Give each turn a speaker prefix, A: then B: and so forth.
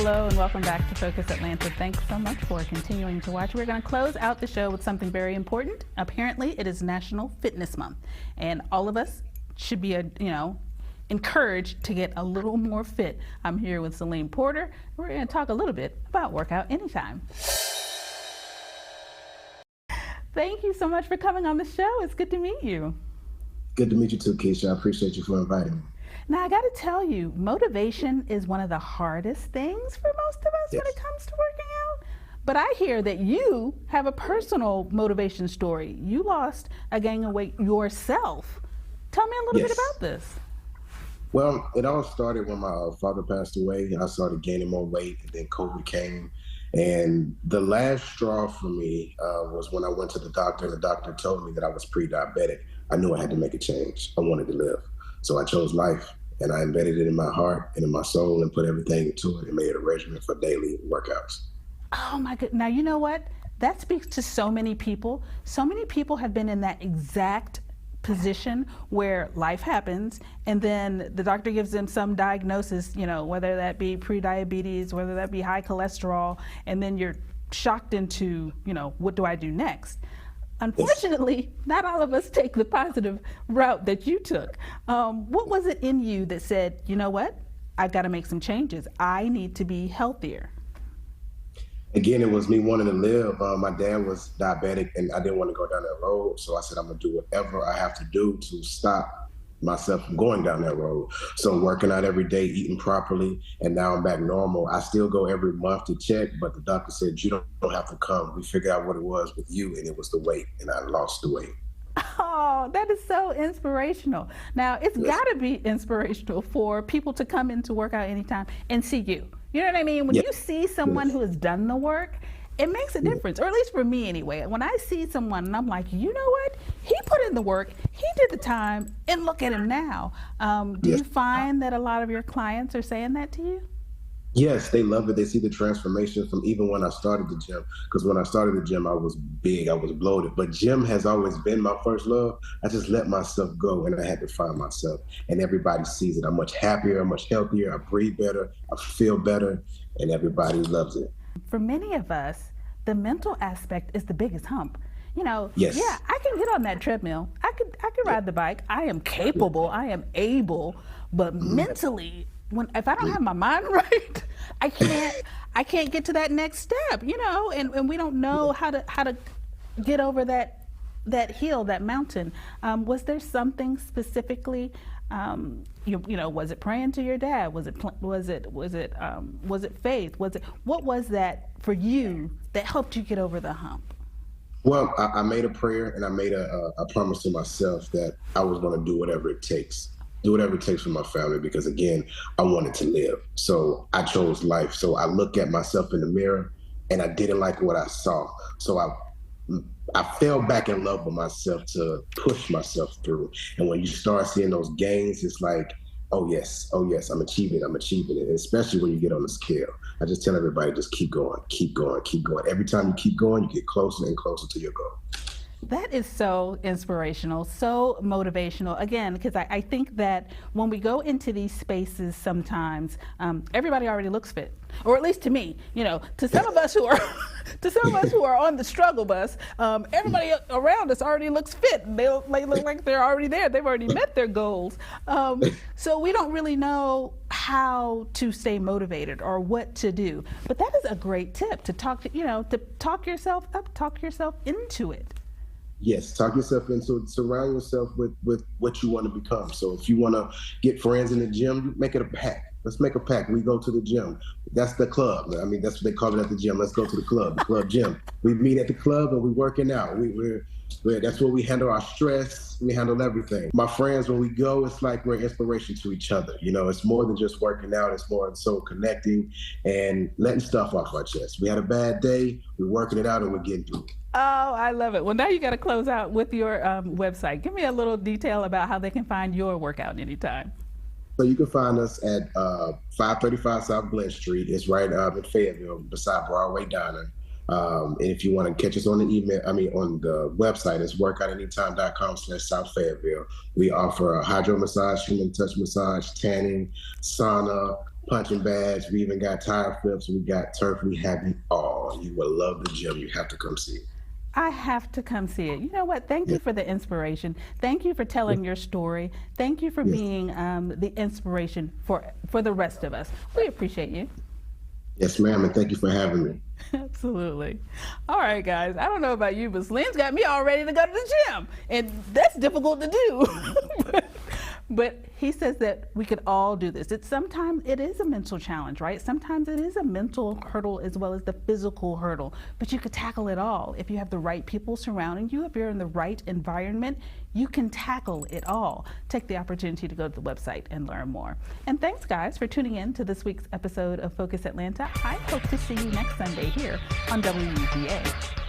A: Hello and welcome back to Focus Atlanta. Thanks so much for continuing to watch. We're going to close out the show with something very important. Apparently, it is National Fitness Month, and all of us should be, encouraged to get a little more fit. I'm here with Celine Porter. We're going to talk a little bit about Workout Anytime. Thank you so much for coming on the show. It's good to meet you.
B: Good to meet you too, Keisha. I appreciate you for inviting me.
A: Now, I got to tell you, motivation is one of the hardest things for most of us when it comes to working out. But I hear that you have a personal motivation story. You lost a gang of weight yourself. Tell me a little bit about this.
B: Well, it all started when my father passed away. I started gaining more weight, and then COVID came. And the last straw for me was when I went to the doctor, and the doctor told me that I was pre-diabetic. I knew I had to make a change. I wanted to live. So I chose life, and I embedded it in my heart and in my soul and put everything into it and made it a regimen for daily workouts.
A: Oh my goodness. Now, you know what? That speaks to so many people. So many people have been in that exact position where life happens and then the doctor gives them some diagnosis, whether that be pre-diabetes, whether that be high cholesterol, and then you're shocked into, what do I do next? Unfortunately, not all of us take the positive route that you took. What was it in you that said, you know what, I've got to make some changes. I need to be healthier?
B: Again, it was me wanting to live. My dad was diabetic and I didn't want to go down that road. So I said, I'm going to do whatever I have to do to stop myself from going down that road. So working out every day, eating properly, and now I'm back normal. I still go every month to check, but the doctor said, you don't have to come. We figured out what it was with you, and it was the weight, and I lost the weight.
A: Oh, that is so inspirational. Now, it's got to be inspirational for people to come into Workout Anytime and see you. You know what I mean? When you see someone who has done the work, it makes a difference, or at least for me anyway. When I see someone and I'm like, you know what? He put in the work, he did the time, and look at him now. Do you find that a lot of your clients are saying that to you?
B: Yes, they love it. They see the transformation from even when I started the gym. Because when I started the gym, I was big, I was bloated. But gym has always been my first love. I just let myself go and I had to find myself. And everybody sees it. I'm much happier, I'm much healthier, I breathe better, I feel better, and everybody loves it.
A: For many of us, the mental aspect is the biggest hump. I can get on that treadmill. I could ride the bike. I am capable. I am able. But mentally, if I don't have my mind right, I can't get to that next step. And we don't know how to get over that hill, that mountain. Was there something specifically? Was it praying to your dad? Was it faith? What was that for you that helped you get over the hump?
B: Well, I made a prayer and I made a promise to myself that I was going to do whatever it takes. Do whatever it takes for my family, because again, I wanted to live. So I chose life. So I look at myself in the mirror and I didn't like what I saw. So I fell back in love with myself to push myself through. And when you start seeing those gains, it's like, oh yes, I'm achieving it. And especially when you get on the scale. I just tell everybody, just keep going. Every time you keep going, you get closer and closer to your goal.
A: That is so inspirational, so motivational. Again, because I think that when we go into these spaces sometimes, everybody already looks fit, or at least to me. To some of us who are on the struggle bus, everybody around us already looks fit. They look like they're already there. They've already met their goals. So we don't really know how to stay motivated or what to do. But that is a great tip to talk yourself up, talk yourself into it.
B: Yes, talk yourself into it. Surround yourself with what you want to become. So if you want to get friends in the gym, make it a pack. Let's make a pack. We go to the gym. That's the club. I mean, that's what they call it at the gym. Let's go to the club gym. We meet at the club and we're working out. That's where we handle our stress. We handle everything. My friends, when we go, it's like we're inspiration to each other. It's more than just working out. It's more so connecting and letting stuff off our chest. We had a bad day. We're working it out and we're getting through it.
A: Oh, I love it. Well, now you got to close out with your website. Give me a little detail about how they can find your Workout Anytime.
B: So you can find us at 535 South Glen Street. It's right in Fayetteville, beside Broadway Diner. And if you want to catch us on the website, it's workoutanytime.com/South Fayetteville. We offer a hydro massage, human touch massage, tanning, sauna, punching bags. We even got tire flips. We got turf. We have it all. You will love the gym. You have to come see it.
A: I have to come see it. You know what? Thank you for the inspiration. Thank you for telling your story. Thank you for being the inspiration for the rest of us. We appreciate you.
B: Yes, ma'am, and thank you for having me.
A: Absolutely. All right, guys. I don't know about you, but Lynn's got me all ready to go to the gym, and that's difficult to do. But he says that we could all do this. Sometimes it is a mental challenge, right? Sometimes it is a mental hurdle as well as the physical hurdle, but you could tackle it all. If you have the right people surrounding you, if you're in the right environment, you can tackle it all. Take the opportunity to go to the website and learn more. And thanks, guys, for tuning in to this week's episode of Focus Atlanta. I hope to see you next Sunday here on WUPA.